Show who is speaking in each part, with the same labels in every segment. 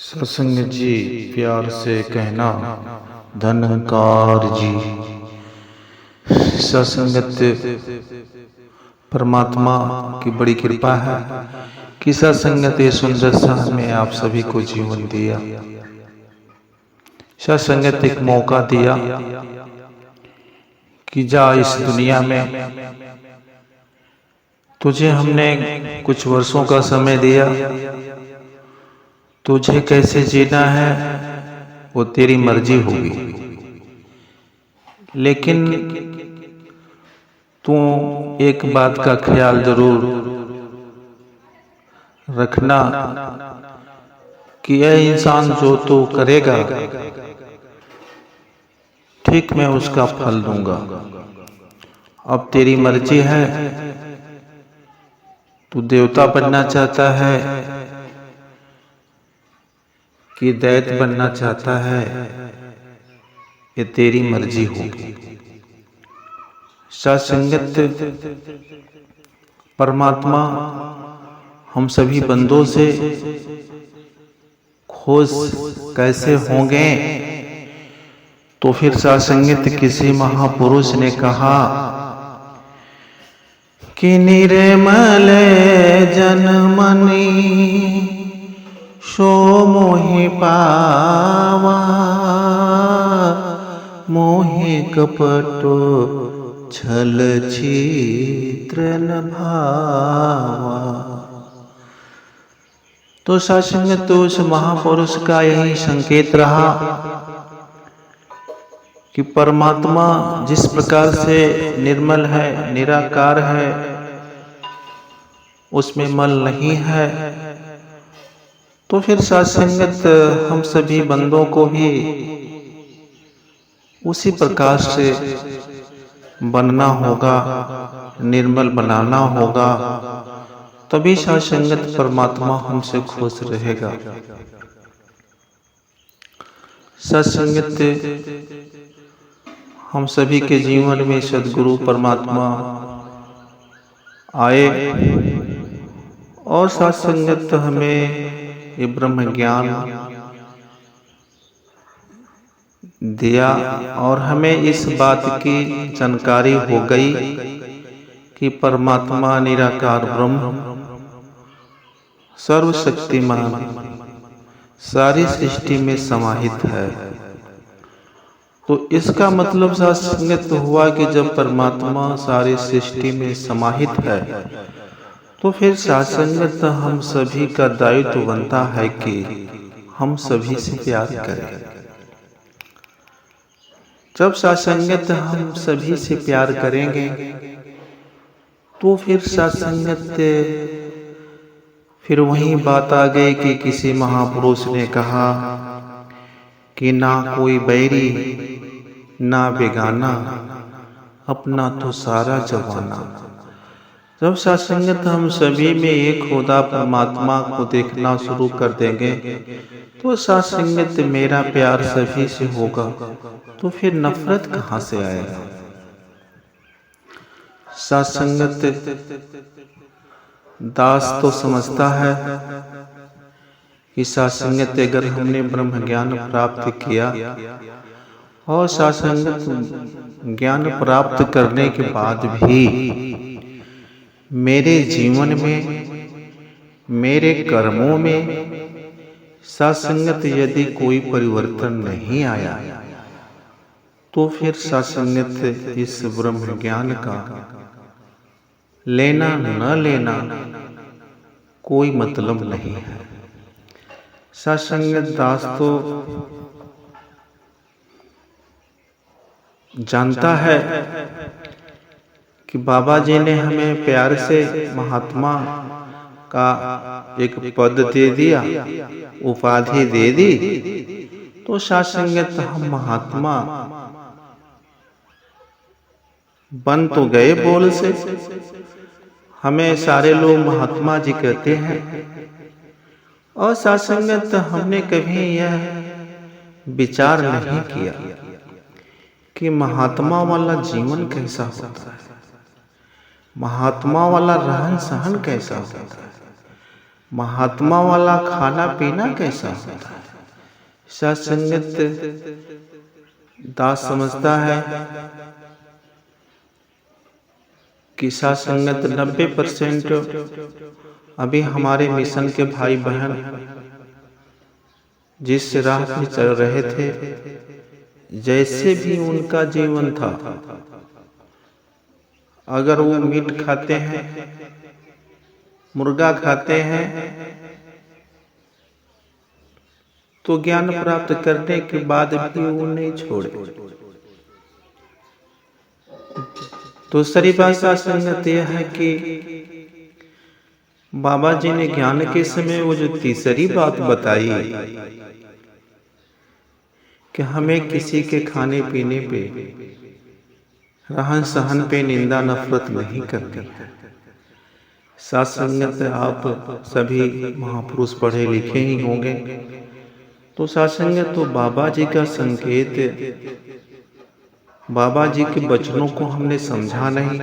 Speaker 1: सत्संग जी, प्यार से कहना धनकार जी। सत्संगत परमात्मा की बड़ी कृपा है कि सत्संगत ये सुंदर सा हमें आप सभी को जीवन दिया। सत्संगत एक मौका दिया कि जा इस दुनिया में तुझे हमने कुछ वर्षों का समय दिया, तुझे कैसे जीना है वो तेरी मर्जी होगी, लेकिन तू एक बात का ख्याल जरूर रखना कि यह इंसान जो तू करेगा ठीक मैं उसका फल दूंगा। अब तेरी मर्जी है, तू देवता बनना चाहता है कि दैत्य बनना चाहता है, ये तेरी मर्जी होगी। सत्संगत परमात्मा हम सभी बंदों से खोज कैसे होंगे, तो फिर सत्संगत किसी महापुरुष ने कहा कि निर्मल जनमनी सो मोहि पावा, मोहि कपटो छल छिद्र न भावा। तो सत्संग तो उस महापुरुष का यही संकेत रहा कि परमात्मा जिस प्रकार से निर्मल है, निराकार है, उसमें मल नहीं है, तो फिर सत्संगत हम सभी बंदों को भी उसी प्रकार से बनना होगा, निर्मल बनाना होगा, तभी सत्संगत परमात्मा हमसे खुश रहेगा। सत्संगत हम सभी के जीवन में सद्गुरु परमात्मा आए और सत्संगत हमें ये ब्रह्म ज्ञान दिया और हमें इस बात की जानकारी हो गई कि परमात्मा निराकार ब्रह्म सर्वशक्तिमान सारी सृष्टि में समाहित है। तो इसका मतलब सत्संगत हुआ कि जब परमात्मा सारी सृष्टि में समाहित है, तो फिर सत्संगत हम सभी का दायित्व बनता है कि हम सभी से प्यार करें। जब सत्संगत हम सभी से प्यार करेंगे तो फिर सत्संगत फिर वही बात आ गई कि किसी महापुरुष ने कहा कि ना कोई बैरी ना बेगाना, अपना तो सारा जवाना। जब सत्संगत हम सभी में एक खुदा परमात्मा को देखना शुरू कर देंगे तो सत्संगत मेरा प्यार सभी से होगा, तो फिर नफरत कहाँ से आएगा। सत्संगत दास तो समझता है कि सत्संगत अगर हमने ब्रह्म ज्ञान प्राप्त किया और सत्संगत ज्ञान प्राप्त करने के बाद भी मेरे जीवन में, मेरे कर्मों में सत्संगत यदि कोई परिवर्तन नहीं आया, तो फिर सत्संगत इस ब्रह्म ज्ञान का लेना न लेना कोई मतलब नहीं है। सत्संगत दास तो जानता है कि बाबा जी ने हमें प्यार से महात्मा का एक पद दे दिया, उपाधि दे दी, तो सत्संगत हम महात्मा बन तो गए बोल से। हमें सारे लोग महात्मा जी कहते हैं और सत्संगत हमने कभी यह विचार नहीं किया कि महात्मा वाला जीवन कैसा होता है, महात्मा वाला रहन सहन कैसा होता है। महात्मा वाला खाना पीना कैसा होता है। साथ संगत दास समझता है कि साथ संगत 90% अभी हमारे मिशन के भाई बहन जिस राह पे चल रहे थे, जैसे भी उनका जीवन था, अगर वो मीट खाते हैं, मुर्गा खाते हैं, तो ज्ञान प्राप्त करने के बाद भी वो नहीं छोड़े। दूसरी बात संगत यह है कि बाबा जी ने ज्ञान के समय वो जो तीसरी बात बताई कि हमें किसी के खाने पीने पे, रहन सहन पे निंदा नफरत नहीं करनी है। साथ संगत आप सभी महापुरुष पढ़े लिखे ही होंगे, तो साथ संगत तो बाबा जी का संकेत, बाबा जी के वचनों को हमने समझा नहीं।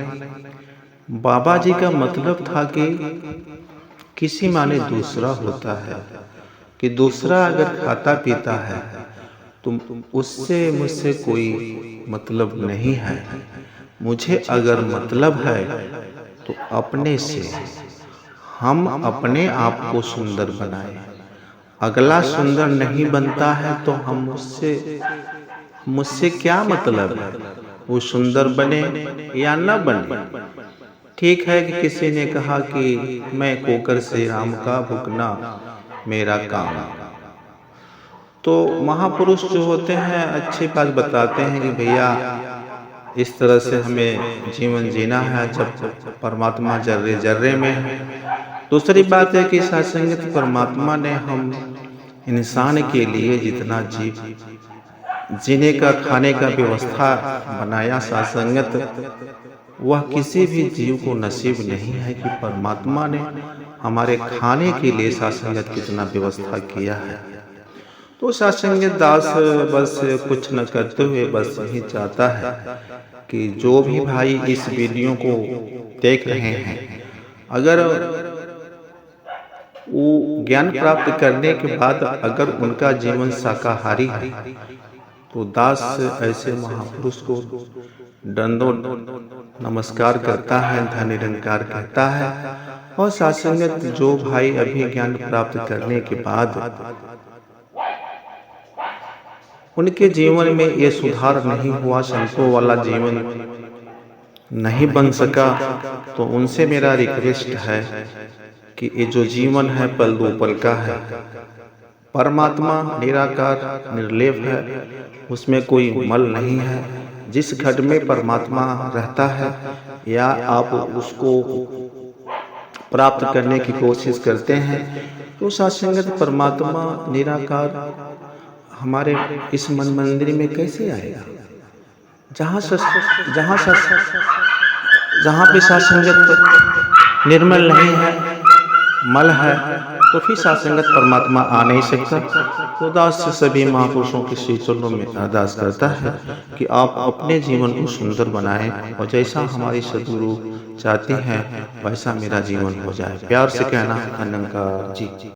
Speaker 1: बाबा जी का मतलब था कि किसी माने दूसरा होता है, कि दूसरा अगर खाता पीता है तो उससे मुझसे कोई मतलब नहीं है। मुझे अगर मतलब है तो अपने से हम अपने आप को सुंदर बनाएं। अगला सुंदर नहीं बनता है तो हम मुझसे क्या मतलब है, वो सुंदर बने या न बने। ठीक है कि किसी ने कहा कि मैं कोकर से राम का भुगना मेरा काम, तो महापुरुष जो होते हैं अच्छी बात बताते हैं कि भैया इस तरह से हमें जीवन जीना है जब परमात्मा जर्रे जर्रे में है। दूसरी बात है कि सत्संगत परमात्मा ने हम इंसान के लिए जितना जीने का खाने का व्यवस्था बनाया सत्संगत, वह किसी भी जीव को नसीब नहीं है कि परमात्मा ने हमारे खाने के लिए सत्संगत कितना व्यवस्था किया है। तो सत्संगत दास बस कुछ न करते हुए बस यही चाहता है कि जो भी भाई इस वीडियो को देख रहे हैं, अगर वो ज्ञान प्राप्त करने के बाद अगर उनका जीवन शाकाहारी है तो दास ऐसे महापुरुष को दंडोत नमस्कार करता है, धन निरंकार कहता है। और सत्संगत जो भाई अभी ज्ञान प्राप्त करने के बाद उनके जीवन में ये सुधार नहीं हुआ, संतों वाला जीवन नहीं बन सका, तो उनसे मेरा रिक्वेस्ट है कि ये जो जीवन है पल दो पल का है। परमात्मा निराकार निर्लेप है, उसमें कोई मल नहीं है। जिस घट में परमात्मा रहता है या आप उसको प्राप्त करने की कोशिश करते हैं, तो सत्संगत परमात्मा निराकार हमारे इस मन मंदिर में कैसे आएगा। जहाँ पे सत्संगत निर्मल नहीं है, मल है, तो फिर सत्संगत परमात्मा आ नहीं सकता। तो दास सभी महापुरुषों के श्री चरणों में अरदास करता है कि आप अपने जीवन को सुंदर बनाएं और जैसा हमारी सद्गुरु चाहती हैं वैसा मेरा जीवन हो जाए। प्यार से कहना, धन्यवाद जी।